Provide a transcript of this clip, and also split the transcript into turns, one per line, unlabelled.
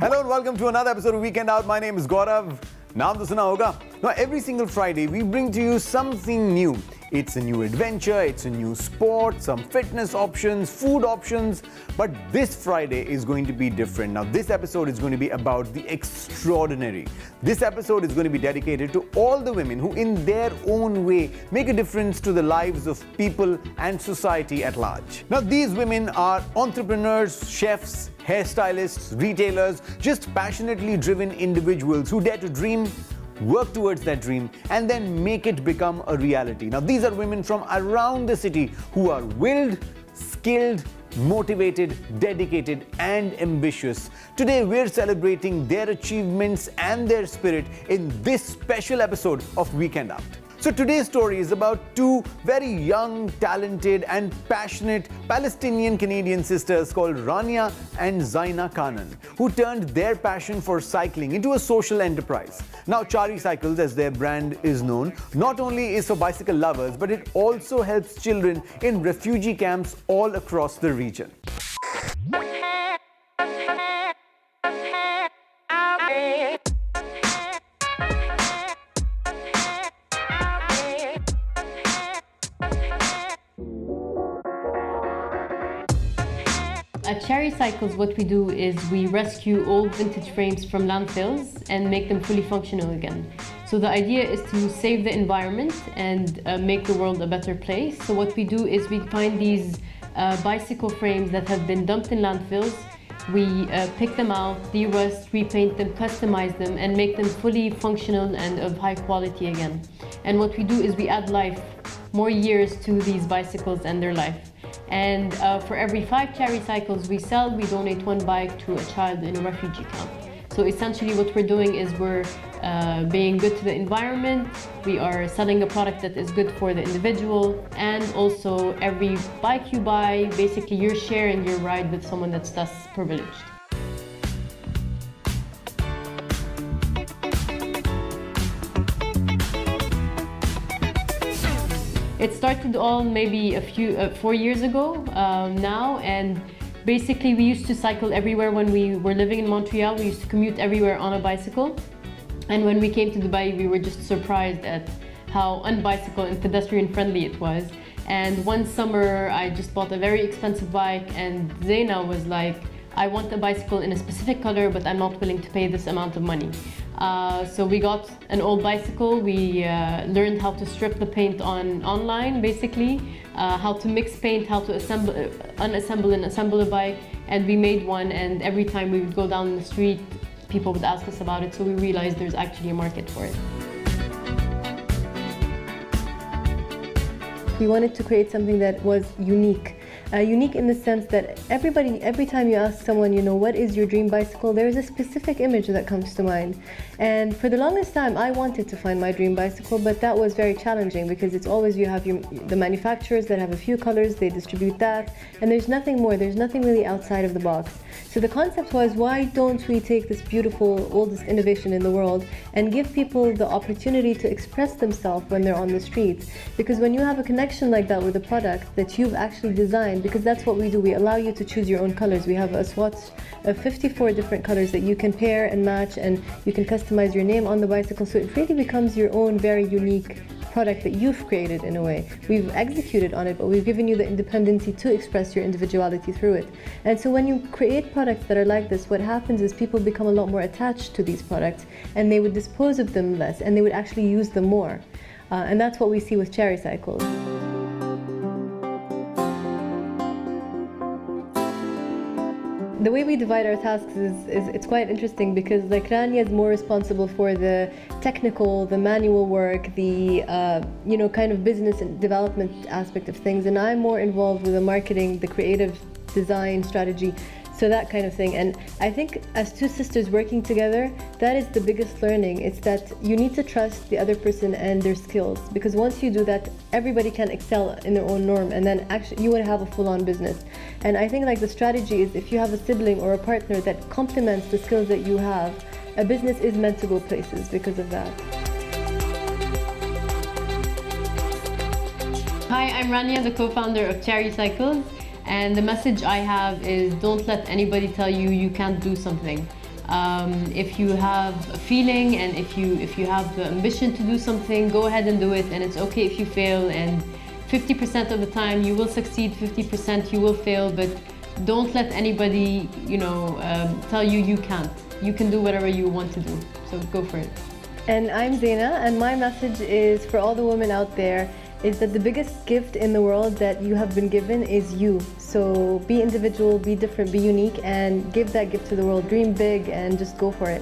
Hello and welcome to another episode of Weekend Out. My name is Gaurav. Naam to suna hoga. Now every single Friday we bring to you something new. It's a new adventure, it's a new sport, some fitness options, food options. But this Friday is going to be different. Now this episode is going to be about the extraordinary. This episode is going to be dedicated to all the women who in their own way make a difference to the lives of people and society at large. Now these women are entrepreneurs, chefs, hairstylists, retailers, just passionately driven individuals who dare to dream, work towards that dream, and then make it become a reality. Now, these are women from around the city who are willed, skilled, motivated, dedicated, and ambitious. Today, we're celebrating their achievements and their spirit in this special episode of Weekend Out. So today's story is about two very young, talented and passionate Palestinian-Canadian sisters called Rania and Zaina Kanan, who turned their passion for cycling into a social enterprise. Now Chari Cycles, as their brand is known, not only is for bicycle lovers, but it also helps children in refugee camps all across the region.
At Chari Cycles, what we do is we rescue old vintage frames from landfills and make them fully functional again. So the idea is to save the environment and make the world a better place. So what we do is we find these bicycle frames that have been dumped in landfills. We pick them out, de-rust, repaint them, customize them, and make them fully functional and of high quality again. And what we do is we add life, more years to these bicycles and their life. And for every 5 Chari cycles we sell, we donate 1 bike to a child in a refugee camp. So essentially what we're doing is we're being good to the environment, we are selling a product that is good for the individual, and also every bike you buy, basically you're sharing your ride with someone that's less privileged. It started all maybe 4 years ago now, and basically we used to cycle everywhere when we were living in Montreal. We used to commute everywhere on a bicycle, and when we came to Dubai we were just surprised at how unbicycle and pedestrian friendly it was. And one summer I just bought a very expensive bike, and Zaina was like, I want a bicycle in a specific color, but I'm not willing to pay this amount of money. So we got an old bicycle, we learned how to strip the paint online basically, how to mix paint, how to unassemble and assemble a bike, and we made one, and every time we would go down the street people would ask us about it, so we realized there's actually a market for it. We wanted to create something that was unique. Unique in the sense that every time you ask someone, you know, what is your dream bicycle, there is a specific image that comes to mind. And for the longest time, I wanted to find my dream bicycle, but that was very challenging because it's always you have the manufacturers that have a few colors, they distribute that, and there's nothing more, there's nothing really outside of the box. So the concept was, why don't we take this beautiful, oldest innovation in the world and give people the opportunity to express themselves when they're on the streets? Because when you have a connection like that with a product that you've actually designed, because that's what we do, we allow you to choose your own colors. We have a swatch of 54 different colors that you can pair and match, and you can customize your name on the bicycle, so it really becomes your own very unique product that you've created in a way. We've executed on it, but we've given you the independency to express your individuality through it. And so when you create products that are like this, what happens is people become a lot more attached to these products, and they would dispose of them less, and they would actually use them more. And that's what we see with Chari Cycles. The way we divide our tasks is it's quite interesting, because like Rania is more responsible for the technical, the manual work, the kind of business and development aspect of things, and I'm more involved with the marketing, the creative design strategy. So that kind of thing. And I think as two sisters working together, that is the biggest learning. It's that you need to trust the other person and their skills, because once you do that, everybody can excel in their own norm, and then actually you would have a full-on business. And I think like the strategy is, if you have a sibling or a partner that complements the skills that you have, a business is meant to go places because of that. Hi, I'm Rania, the co-founder of Chari Cycles. And the message I have is, don't let anybody tell you you can't do something.
If you have a feeling and if you have the ambition to do something, go ahead and do it, and it's okay if you fail, and 50% of the time you will succeed, 50% you will fail, but don't let anybody, tell you you can't. You can do whatever you want to do, so go for it.
And I'm Zaina, and my message is for all the women out there is that the biggest gift in the world that you have been given is you. So be individual, be different, be unique, and give that gift to the world. Dream big and just go for it.